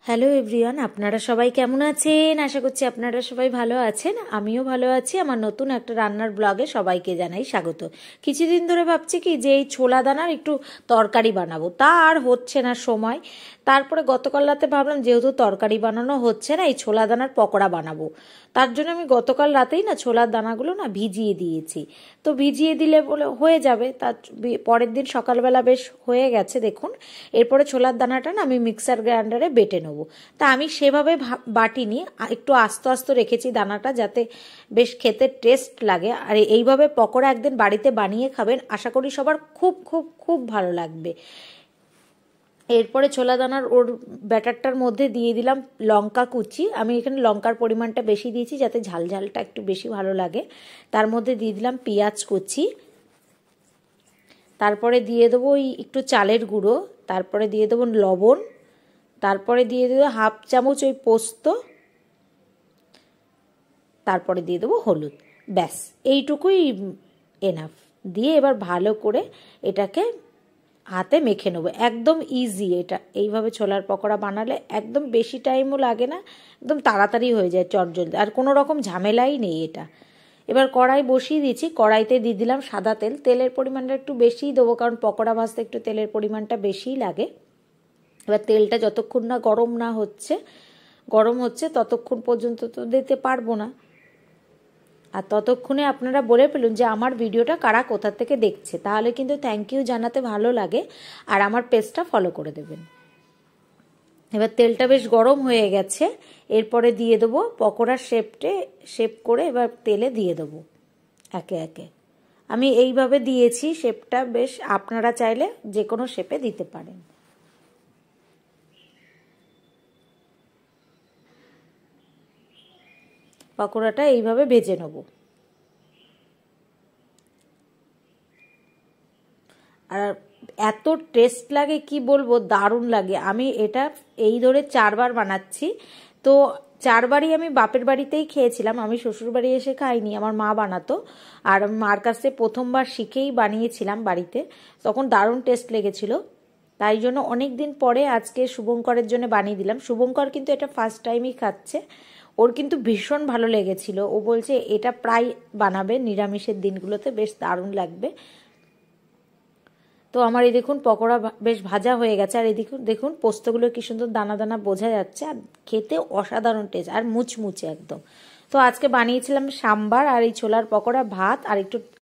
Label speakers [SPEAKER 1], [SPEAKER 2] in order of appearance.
[SPEAKER 1] Hello everyone, আপনারা সবাই কেমন আছেন? আশা করছি আপনারা সবাই ভালো আছেন। আমিও ভালো আছি। আমার নতুন একটা রান্নার ব্লগে সবাইকে জানাই স্বাগত। কিছুদিন ধরে ভাবছি কি যে এই ছোলা দানার একটু তরকারি বানাবো, তা আর হচ্ছে না সময়। তারপরে গতকাল রাতে ভাবলাম যেহেতু তরকারি বানানো হচ্ছে না, এই ছোলা দানার পকোড়া বানাবো। তার জন্য আমি গতকাল রাতেই না ছোলার দানাগুলো না ভিজিয়ে দিয়েছি। তো ভিজিয়ে দিলে বলে হয়ে যাবে, তার পরের দিন সকালবেলা বেশ হয়ে গেছে দেখুন। এরপরে ছোলার দানাটা না আমি মিক্সার গ্রাইন্ডারে বেটে নেবো। তা আমি সেভাবে বাটিনি, একটু আস্তে আস্তে রেখেছি দানাটা, যাতে বেশ খেতে টেস্ট লাগে। আর এইভাবে পকোড়া একদিন বাড়িতে বানিয়ে খাবেন, আশা করি সবার খুব খুব খুব ভালো লাগবে। এরপরে ছোলা দানার ওর ব্যাটারটার মধ্যে দিয়ে দিলাম লঙ্কা কুচি। আমি এখানে লঙ্কার পরিমাণটা বেশি দিয়েছি যাতে ঝাল ঝালটা একটু বেশি ভালো লাগে। তার মধ্যে দিয়ে দিলাম পেঁয়াজ কুচি, তারপরে দিয়ে দেবো ওই একটু চালের গুঁড়ো, তারপরে দিয়ে দেবো লবণ, তারপরে দিয়ে দেবো হাফ চামচ ওই পোস্ত, তারপরে দিয়ে দেবো হলুদ। ব্যাস এইটুকুই এনাফ। দিয়ে এবার ভালো করে এটাকে হাতে মেখে নেবো। একদম ইজি এটা, এইভাবে ছোলার পকোড়া বানালে একদম বেশি টাইমও লাগে না, একদম তাড়াতাড়ি হয়ে যায় চটজলদি, আর কোনো রকম ঝামেলাই নেই এটা। এবার কড়াই বসিয়ে দিয়েছি, কড়াইতে দিয়ে দিলাম সাদা তেল। তেলের পরিমাণটা একটু বেশিই দেবো, কারণ পকোড়া ভাজতে একটু তেলের পরিমাণটা বেশিই লাগে। এবার তেলটা যতক্ষণ না গরম হচ্ছে ততক্ষণ পর্যন্ত তো দিতে পারবো না। আর ততক্ষণে আপনারা বলে ফেলুন যে আমার ভিডিওটা কারা কোথা থেকে দেখছে, তাহলে কিন্তু থ্যাংক ইউ জানাতে ভালো লাগে, আর আমার পেজটা ফলো করে দেবেন। এবার তেলটা বেশ গরম হয়ে গেছে, এরপরে দিয়ে দেবো পকোড়ার শেপ করে এবার তেলে দিয়ে দেবো একে একে। আমি এইভাবে দিয়েছি শেপটা, বেশ আপনারা চাইলে যে কোনো শেপে দিতে পারেন। পকোড়াটা এইভাবে ভেজে নেব। আর এত টেস্ট লাগে কি বলবো, দারুণ লাগে। আমি এটা এই ধরে 4বার বানাচ্ছি, তো 4বারই আমি বাপের বাড়িতেই খেয়েছিলাম, আমি শ্বশুর বাড়ি এসে খাইনি, আমার মা বানাতো। আর মার কাছে প্রথমবার শিখেই বানিয়েছিলাম বাড়িতে, তখন দারুণ টেস্ট লেগেছিল। তাই জন্য অনেক দিন পরে আজকে শুভঙ্করের জন্য বানিয়ে দিলাম। শুভঙ্কর কিন্তু এটা ফার্স্ট টাইমই খাচ্ছে, ওর কিন্তু ভীষণ ভালো লেগেছিল। ও বলছে এটা প্রায় বানাবে নিরামিষের দিনগুলোতে, বেশ দারুণ লাগবে। তো আমার এই দেখুন পকোড়া বেশ ভাজা হয়ে গেছে, আর এই দেখুন পোস্তগুলো কি সুন্দর দানা দানা বোঝা যাচ্ছে, আর খেতে অসাধারণ টেস্ট আর মুচমুচে একদম। তো আজকে বানিয়েছিলাম সাম্বার আর এই ছোলার পকোড়া, ভাত আর একটু